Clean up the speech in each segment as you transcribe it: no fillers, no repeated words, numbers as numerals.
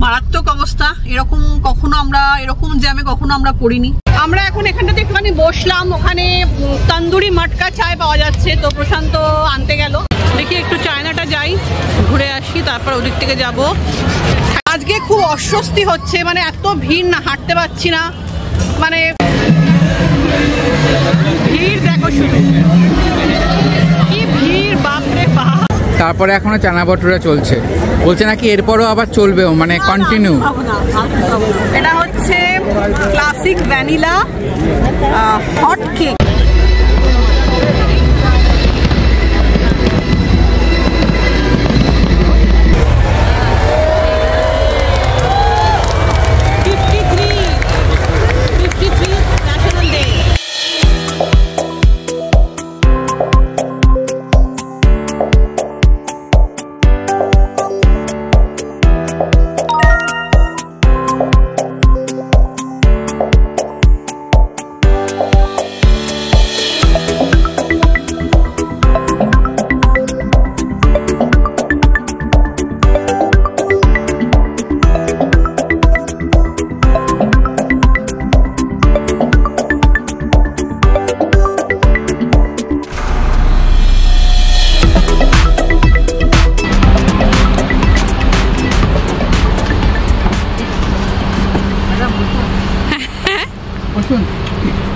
মারাত্মক অবস্থা। এরকম কখনো আমরা এরকম জ্যামে কখনো আমরা পড়িনি। আমরা এখন এখানটাতে একটুখানি বসলাম, ওখানে তন্দুরি মটকা চায় পাওয়া যাচ্ছে, তো প্রশান্ত আনতে গেল। দেখি একটু চায়নাটা যাই, ঘুরে আসি, তারপর ওদিক থেকে যাব। আজকে খুব অস্বস্তি হচ্ছে, মানে এত ভিড় না, হাঁটতে পারছি না, মানে ভিড় দেখো শুধু, কি ভিড়, বাপরে বাপ। তারপরে এখনো চানা বটুরা চলছে, বলছে নাকি এরপরও আবার চলবেও, মানে কন্টিনিউ। এটা হচ্ছে ক্লাসিক ভ্যানিলা হট কেক।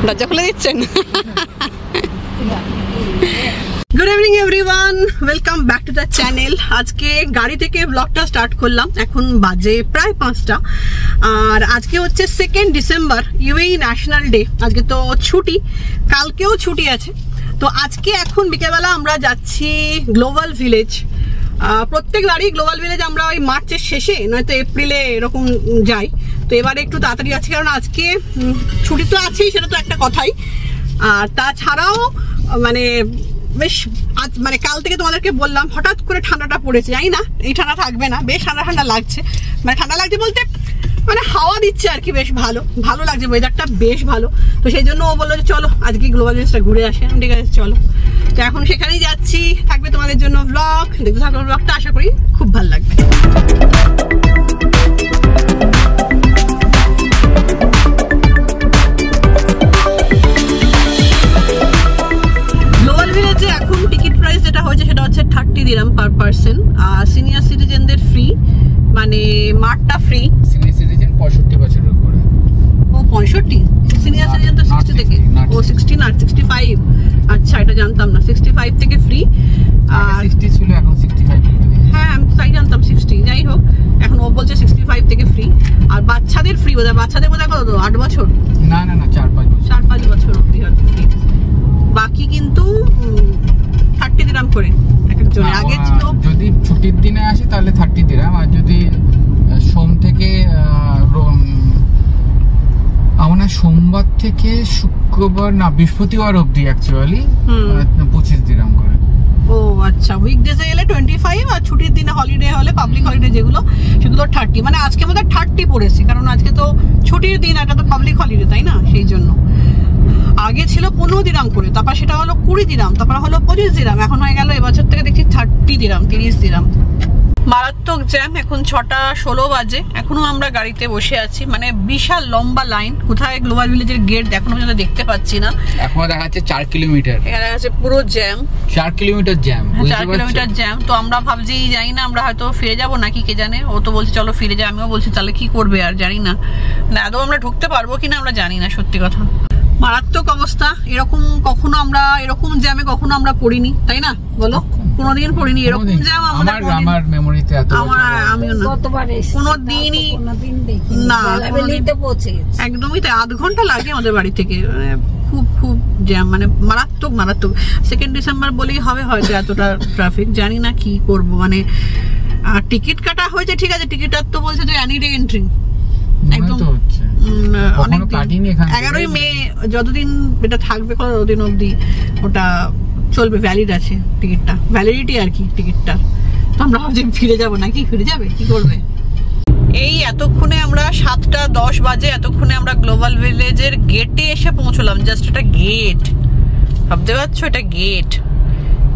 দরজা খুলে দিচ্ছেন। Good evening everyone, welcome back to the channel. আজকে গাড়ি থেকে ব্লগটা স্টার্ট করলাম, এখন বাজে প্রায় 5টা। আর আজকে হচ্ছে 2 ডিসেম্বর, ইউএই ন্যাশনাল ডে। আজকে তো ছুটি, কালকেও ছুটি আছে। তো আজকে এখন বিকেলবেলা আমরা যাচ্ছি গ্লোবাল ভিলেজ। প্রত্যেকবারই গ্লোবাল ভিলেজ আমরা ওই মার্চের শেষে নয়তো এপ্রিলে এরকম যাই। তো এবারে একটু তাড়াতাড়ি যাচ্ছি, কারণ আজকে ছুটি তো আছেই, সেটা তো একটা কথাই। আর তাছাড়াও মানে বেশ আজ মানে কাল থেকে তোমাদেরকে বললাম, হঠাৎ করে ঠান্ডাটা পড়েছে, জানি না এই ঠান্ডা থাকবে না, বেশ ঠান্ডা ঠান্ডা লাগছে। মানে ঠান্ডা লাগছে বলতে মানে হাওয়া দিচ্ছে আর কি, বেশ ভালো লাগছে, ওয়েদারটা বেশ ভালো। তো সেই জন্য ও বললো যে চলো আজকে গ্লোবাল ভিলেজটা ঘুরে আসে। ঠিক আছে চলো। তো এখন সেখানেই যাচ্ছি, থাকবে তোমাদের জন্য ব্লগ, দেখতে থাকো ব্লগটা, আশা করি খুব ভালো লাগবে। গ্লোবাল ভিলেজে এখন টিকিট প্রাইস যেটা হয়েছে সেটা হচ্ছে 30 দিরহাম পার পারসন। আর সিনিয়র সিটিজেনদের ফ্রি, মানে মাঠটা ফ্রি। সিনিয়র সিটিজেন 65 বছরের উপরে। ও 65, সিনিয়র সিটিজেন তো 60 থেকে, ও 60 না 65। আচ্ছা এটা জানতাম না, 65 থেকে ফ্রি। আর 60 ছিল, এখন 65 করে দিয়েছে। হ্যাঁ আমি তাই জানতাম 60, যাই হোক এখন ও বলছে 65 থেকে ফ্রি। আর বাচ্চাদের ফ্রি বোধহয়, বাচ্চাদের বোধহয় কত 8 বছর? না 4-5 বছর অবধি হয়তো ফ্রি। বাকি কিন্তু 30 দিরহাম করে এক একজনের। আগে ছিল যদি ছুটির দিনে আসে তাহলে 30 দিরহাম, আর যদি সোম থেকে আমরা সোমবার থেকে শুক্রবার না বৃহস্পতিবার অবধি অ্যাকচুয়ালি 25 দিরহাম করে। ও আচ্ছা, উইকডেজে এলে 25, আর ছুটির দিনে হলিডে হলে, পাবলিক হলিডে যেগুলো সেগুলো 30। মানে আজকে আমাদের 30 পড়েছে, কারণ আজকে তো ছুটির দিন, এটা তো পাবলিক হলিডে তাই না, সেই জন্য। আগে ছিল 15 দিরহাম করে, তারপর সেটা হলো 20 দিরহাম, তারপর হলো 25 দিরহাম, এখন হয়ে গেল এবছর থেকে দেখছি 30 দিরহাম, 30 দিরহাম। মারাত্মক জ্যাম, এখন 6:16 বাজে, এখনো আমরা গাড়িতে বসে আছি। মানে বিশাল লম্বা লাইন, কোথায় গ্লোবাল ভিলেজের গেট এখনো পর্যন্ত দেখতে পাচ্ছি না। এখনো দেখা যাচ্ছে 4 কিলোমিটার, এখানে আছে পুরো jam, 4 kilometre jam, 4 kilometre jam. তো আমরা ভাবছি জানি না আমরা হয়তো ফিরে যাব নাকি, কে জানে। ও তো বলছে চলো ফিরে যাই, আমিও বলছি তাহলে কি করবে আর জানি না, না আদৌ আমরা ঢুকতে পারবো কিনা আমরা জানি না, সত্যি কথা। মারাত্মক অবস্থা, এরকম কখনো আমরা এরকম জ্যামে কখনো আমরা পড়িনি, তাই না বলো? কোনোদিন পড়িনি এরকম জ্যাম। আমার মেমোরিতে এত আমিও না কোনোদিনই না, একদমই তাই। 8 ঘন্টা লাগে আমাদের বাড়ি থেকে, খুব জ্যাম, মানে মারাত্মক। 2 ডিসেম্বর বলেই হবে হয়তো এতটা ট্রাফিক, জানি না কি করব। মানে টিকিট কাটা হয়েছে ঠিক আছে, টিকিটার তো বলছে যে এনি ডে এন্ট্রি, একদম অনেক 11ই মে যতদিন এটা থাকবে ততদিন অবধি ওটা চলবে, ভ্যালিড আছে টিকিটটা, ভ্যালিডিটি আর কি টিকিটটা। তো আমরা ভাবছি ফিরে যাবো নাকি, ফিরে যাবে কি করবে। এই এতক্ষণে আমরা 7:10 বাজে, এতক্ষণে আমরা গ্লোবাল ভিলেজের গেটে এসে পৌঁছলাম। জাস্ট এটা গেট, ভাবতে পারছো এটা গেট।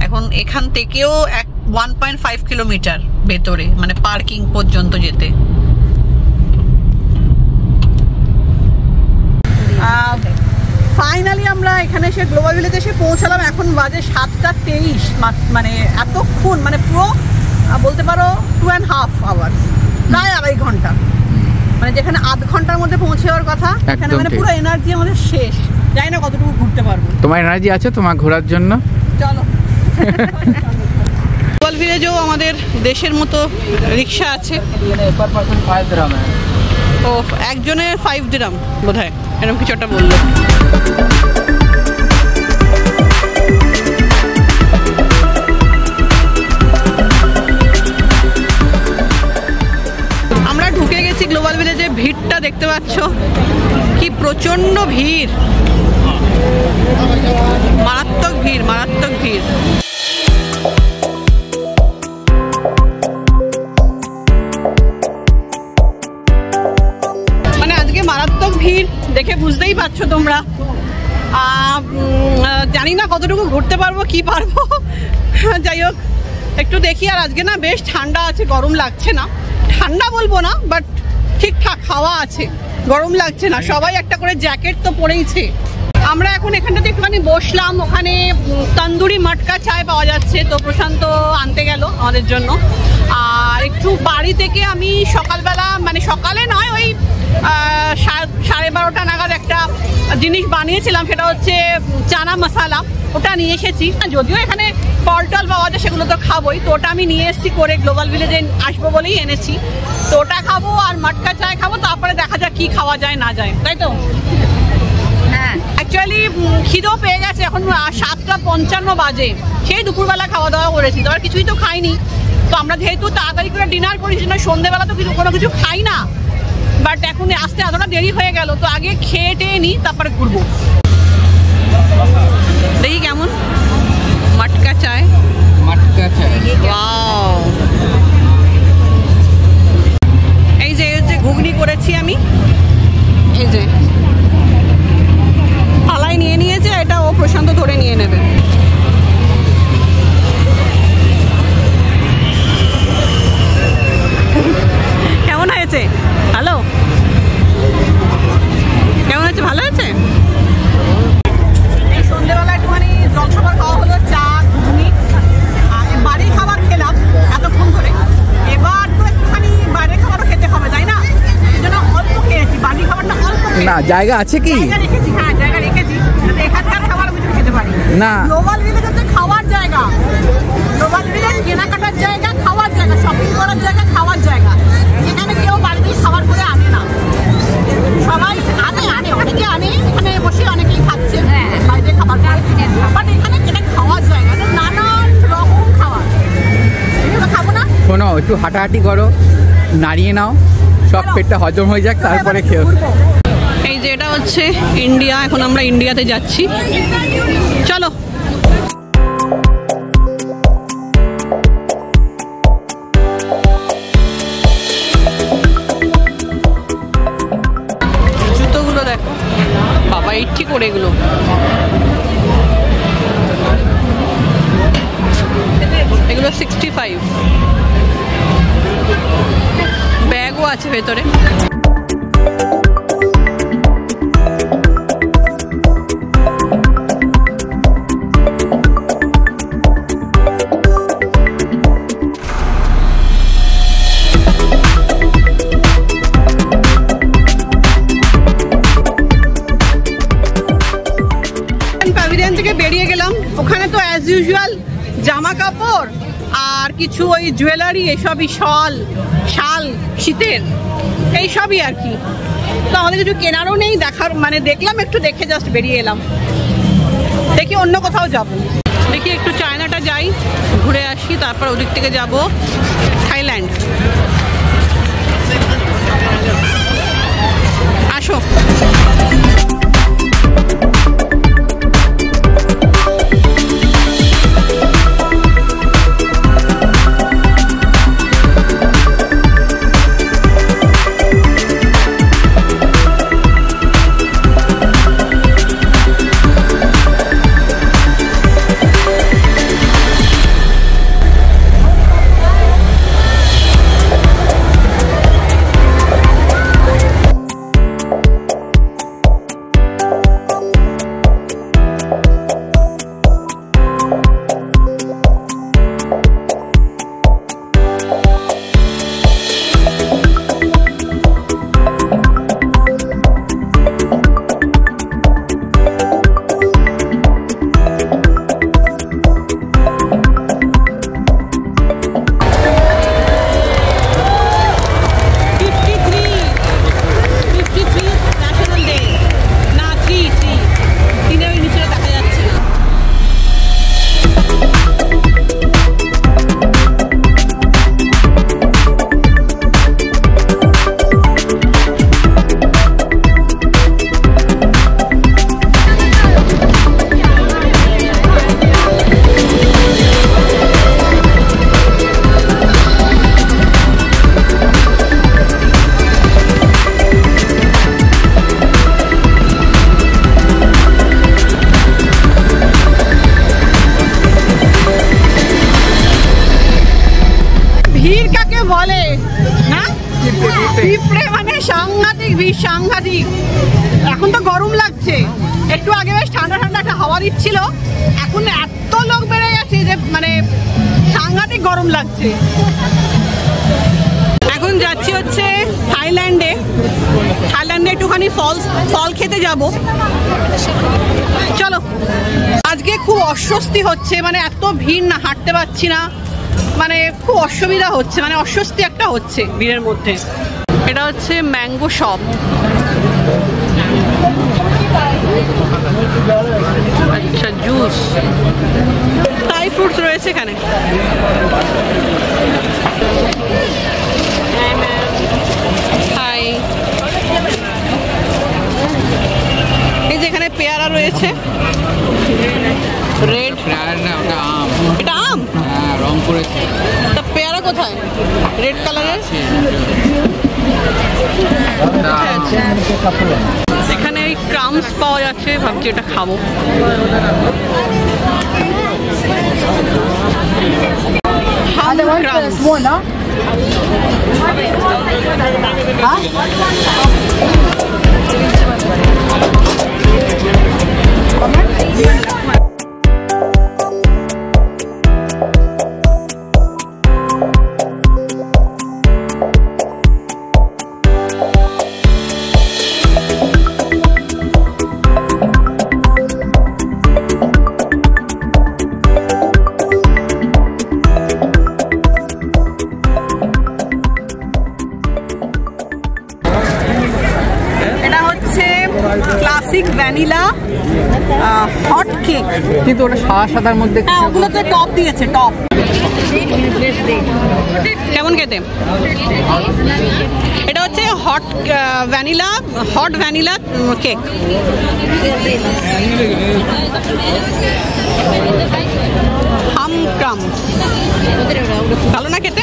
এখন এখান থেকেও 1.5 কিলোমিটার ভেতরে, মানে পার্কিং পর্যন্ত যেতে। এখানে এসে গ্লোবাল ভিলেজে এসে পৌঁছালাম, এখন বাজে 7:23, মানে এতক্ষণ মানে পুরো বলতে পারো 2.5 আওয়ার, প্রায় 2.5 ঘন্টা, মানে যেখানে আধ ঘন্টার মধ্যে পৌঁছে যাওয়ার কথা এখানে মানে পুরো এনার্জি আমাদের শেষ। জানি না কতটুকু ঘুরতে পারবো। তোমার এনার্জি আছে তোমার ঘোরার জন্য? চলো। গ্লোবাল ভিলেজেও আমাদের দেশের মতো রিক্সা আছে। ও একজনের 5 দিরহাম বোধহয়, এরকম কিছু একটা বললো। আমরা ঢুকে গেছি গ্লোবাল ভিলেজে। ভিড়টা দেখতে পাচ্ছ কি প্রচন্ড ভিড়, মারাত্মক ভিড়, মারাত্মক ভিড়। মানে আজকে মারাত্মক ভিড় দেখে বুঝতেই পারছো তোমরা। জানি না কতটুকু ঘুরতে পারবো কি পারবো, যাই হোক একটু দেখি। আর আজকে না বেশ ঠান্ডা আছে, গরম লাগছে না। ঠান্ডা বলবো না, বাট ঠিকঠাক হাওয়া আছে, গরম লাগছে না। সবাই একটা করে জ্যাকেট তো পরেইছে। আমরা এখন এখানটাতে একটুখানি বসলাম, ওখানে তন্দুরি মটকা চায় পাওয়া যাচ্ছে, তো প্রশান্ত আনতে গেল আমাদের জন্য। আর একটু বাড়ি থেকে আমি সকালবেলা, মানে সকালে নয়, ওই 12:30 নাগাদ একটা জিনিস বানিয়েছিলাম, সেটা হচ্ছে চানা মশালা, ওটা নিয়ে এসেছি। যদিও এখানে ফল টল পাওয়া যায়, সেগুলো তো খাবোই, তো ওটা আমি নিয়ে এসেছি করে, গ্লোবাল ভিলেজে আসবো বলেই এনেছি। তো ওটা খাবো আর মটকা চায় খাবো, তারপরে দেখা যাক কি খাওয়া যায় না যায়, তাই তো? হ্যাঁ, অ্যাকচুয়ালি খিদেও পেয়ে গেছে, এখন 7:55 বাজে। সেই দুপুরবেলা খাওয়া দাওয়া করেছি, তো আর কিছুই তো খাইনি। তো আমরা যেহেতু তাড়াতাড়ি করে ডিনার করেছি না, সন্ধ্যেবেলা তো কোনো কিছু খাই না, বাট এখন আসতে এতটা দেরি হয়ে গেল, তো আগে খেয়ে টেয়ে নিই, তারপরে ঘুরবো। দেখি কেমন মটকা চায়। মটকা চায়, ওয়াও। এই যে ঘুগনি করেছি আমি, এই যে থালায় নিয়ে নিয়েছে, এটা ও প্রশান্ত ধরে নিয়ে নেবে। কেমন হয়েছে? হ্যালো, কেমন হয়েছে? ভালো আছে। এই সন্ধ্যেবেলা একটুখানি জলখাবার খাওয়া হলো, চা ঘুগনি। বাড়ির খাবার খেলাম এতক্ষণ ধরে, এবার তো একটুখানি বাইরের খাবারও খেতে হবে, তাই না? এই জন্য অল্প খেয়েছি, বাড়ির খাবারটা অল্প। না জায়গা আছে কি? জায়গা রেখেছি, হ্যাঁ জায়গা রেখেছি, এখানকার খাবার আমি খেতে পারি না। গ্লোবাল ভিলেজ হচ্ছে খাওয়ার জায়গা, গ্লোবাল ভিলেজ কেনাকাটার জায়গা, খাওয়ার জায়গা, শপিং করার জায়গা, খাওয়ার জায়গা। এখানে কেউ বাড়িতে খাবার করে আনে না, সবাই আনে অনেকে আনে, এখানে বসে অনেকেই খাচ্ছে বাইরে খাবার করে। বাট এখানে এটা খাওয়ার জায়গা, নানান রকম খাবার। এগুলো খাবো না? শোনো, একটু হাঁটাহাঁটি করো, নাড়িয়ে নাও, সব পেটটা হজম হয়ে যাক, তারপরে খেও। এই যে এটা হচ্ছে ইন্ডিয়া, এখন আমরা ইন্ডিয়াতে যাচ্ছি, চলো। জুতোগুলো দেখো বাবা, 80 করে এগুলো। এগুলো 65। ব্যাগও আছে ভেতরে। প্যাভিলিয়ন থেকে বেরিয়ে গেলাম, ওখানে তো অ্যাজ ইউজুয়াল জামা কাপড় আর কিছু ওই জুয়েলারি, এসবই, শাল শীতের এইসবই আর কি। তো আমাদের কিছু কেনারও নেই, দেখার মানে দেখলাম, একটু দেখে জাস্ট বেরিয়ে এলাম। দেখি অন্য কোথাও যাব, দেখি একটু চায়নাটা যাই, ঘুরে আসি, তারপর ওদিক থেকে যাব থাইল্যান্ড। আসো। পিঁপড়ে মানে সাংঘাতিক ভিড়, সাংঘাতিক। এখন তো গরম লাগছে, একটু আগে বেশ ঠান্ডা ঠান্ডা একটা হাওয়া দিচ্ছিল, এখন এত লোক বেড়ে গেছে যে মানে সাংঘাতিক গরম লাগছে। এখন যাচ্ছি হচ্ছে থাইল্যান্ডে একটুখানি ফল খেতে যাব। চলো। আজকে খুব অস্বস্তি হচ্ছে, মানে এত ভিড় না, হাঁটতে পারছি না, মানে খুব অসুবিধা হচ্ছে, মানে অস্বস্তি একটা হচ্ছে ভিড়ের মধ্যে। এটা হচ্ছে ম্যাঙ্গো শপ। আচ্ছা, জুস, থাই ফ্রুটস রয়েছে এখানে। হাই, এই যে এখানে পেয়ারা রয়েছে, রেড। এটা আম, রং করেছে। তা পেয়ারা কোথায়? রেড কালারের। এখানে এই ক্রামস পাওয়া যাচ্ছে, ভাবছি এটা খাবো। ক্লাসিক ভ্যানিলা হট কেক, কিন্তু ওটা সাদার মধ্যে। হ্যাঁ, ওগুলোতে টপ দিয়েছে, টপ। কেমন খেতে? এটা হচ্ছে হট ভ্যানিলা কেক। হাম ক্রামস, ভালো না খেতে?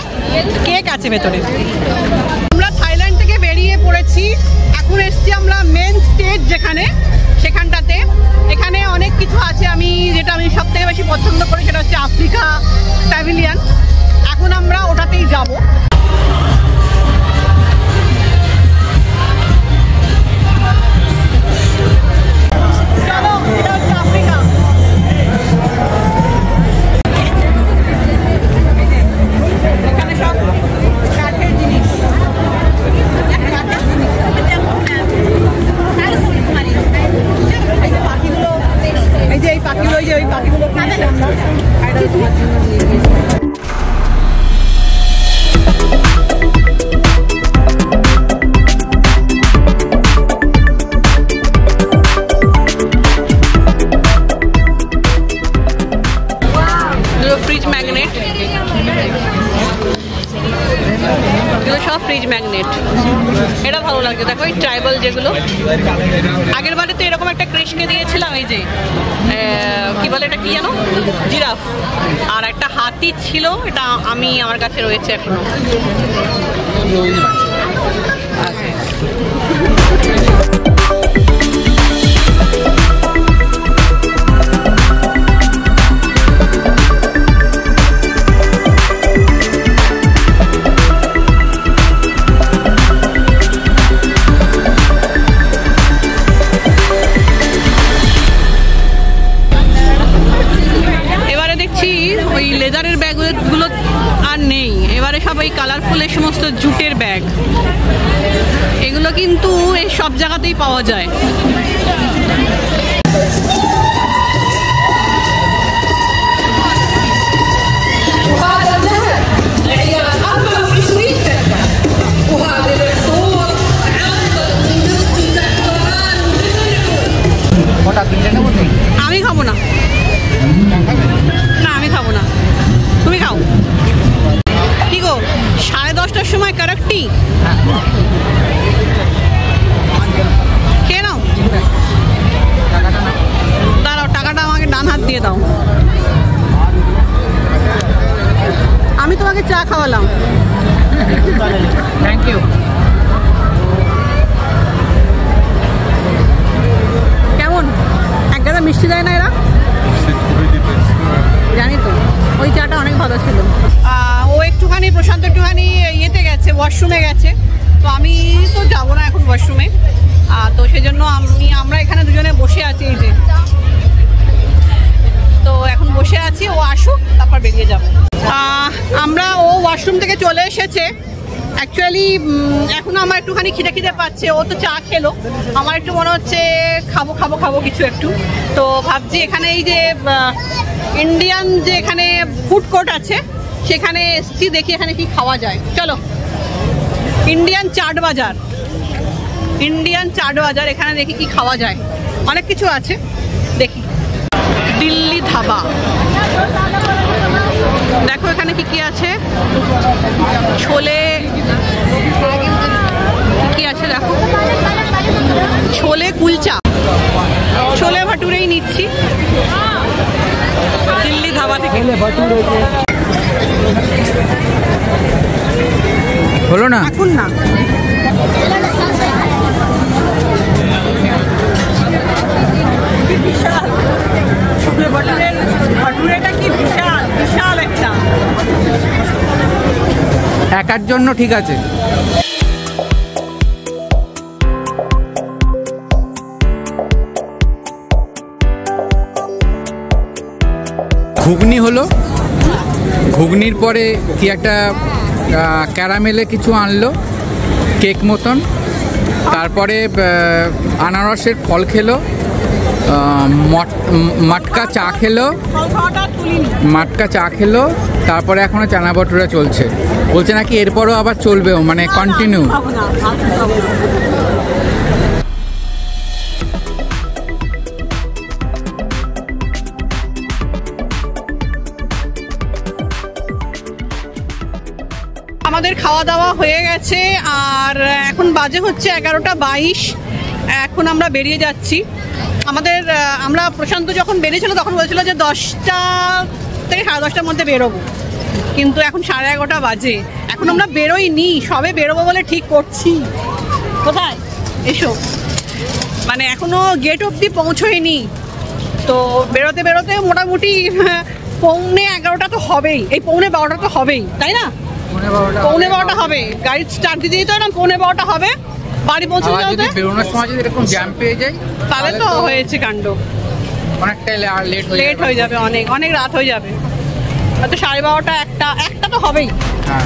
কেক আছে ভেতরে। আমরা থাইল্যান্ড থেকে বেরিয়ে পড়েছি, এখন এসছি আমরা মেন স্টেজ যেখানে, সেখানটাতে। এখানে অনেক কিছু আছে, যেটা আমি সব থেকে বেশি পছন্দ করি সেটা হচ্ছে আফ্রিকা প্যাভিলিয়ন। এখন আমরা ওটাতেই যাব। চলো, এটা হচ্ছে আফ্রিকা। এখানে সব কাঠের জিনিস। এই যে এই পাখিগুলো, ওই পাখিগুলো কিনেছি আমরা। ফ্রিজ ম্যাগনেট, এগুলো সব ফ্রিজ ম্যাগনেট। এটা ভালো লাগছে, দেখো এই ট্রাইবাল যেগুলো। আগের বারে তো এরকম একটা কৃষকে দিয়েছিলাম, এই যে কি বলে এটা, কি জানো, জিরাফ, আর একটা হাতি ছিল, এটা আমার কাছে রয়েছে এখনো। ওই লেদারের ব্যাগগুলো আর নেই, এবারে সব ওই কালারফুল এই সমস্ত জুটের ব্যাগ। এগুলো কিন্তু এই সব জায়গাতেই পাওয়া যায়। আমি খাবো না, আমি খাবো না, তুমি খাও। কি গো, 10:30টার সময় কারাকটি খেয়ে নাও। তো আমি তো যাবো না এখন ওয়াশরুমে, তো সেজন্য আমরা এখানে দুজনে বসে আছি। এই যে তো এখন বসে আছি, ও আসুক তারপর বেরিয়ে যাবো। আমরা ও ওয়াশরুম থেকে চলে এসেছে। অ্যাকচুয়ালি এখন আমার একটুখানি খিদে পাচ্ছে। ও তো চা খেলো, আমার একটু মনে হচ্ছে খাবো কিছু একটু। তো ভাবছি এখানে এই যে ইন্ডিয়ান যে এখানে ফুড কোর্ট আছে সেখানে এসছি, দেখি এখানে কি খাওয়া যায়। চলো, ইন্ডিয়ান চাট বাজার, এখানে দেখি কি খাওয়া যায়। অনেক কিছু আছে, দেখি। দিল্লি ধাবা, দেখো এখানে কি আছে। ছোলে কি আছে দেখো, ছোলে কুলচা, ছোলে ভাটুরেই নিচ্ছি দিল্লি ধাবা থেকে। হলো না এখন না, ভাটুরেটা কি বিশাল একটা, একার জন্য ঠিক আছে। ঘুগনি হলো, ঘুগনির পরে কি একটা ক্যারামেলে কিছু আনলো কেক মতন, তারপরে আনারসের ফল খেলো, মাটকা চা খেলো, তারপরে এখনো চানা বটুরা চলছে। বলছে নাকি এরপরও আবার চলবেও, মানে কন্টিনিউ। আমাদের খাওয়া দাওয়া হয়ে গেছে আর এখন বাজে হচ্ছে 11:22। এখন আমরা বেরিয়ে যাচ্ছি। আমরা প্রশান্ত যখন বেরিয়েছিল তখন বলেছিল যে 10টা থেকে 10:30টার মধ্যে বেরোবো, কিন্তু এখন 11:30 বাজে। এখন আমরা বেরোইনি, সবে বেরোবো বলে ঠিক করছি। কোথায় এসো, মানে এখনো গেট অবধি পৌঁছোয়নি। তো বেরোতে মোটামুটি 11:15 তো হবেই, এই 11:15 তো হবেই, তাই না? 11:15 হবে, গাড়ি স্টার্ট দিতেই তো এরকম 11:15 হবে। বাড়ি পৌঁছে যাওয়াতে বেরোনোর সময় যদি এরকম জ্যাম পেয়ে যাই তাহলে তো হয়েছে কাণ্ড, অনেকটাই লেট হয়ে যাবে, অনেক রাত হয়ে যাবে। হয়তো 12:30 1টা তো হবেই। হ্যাঁ।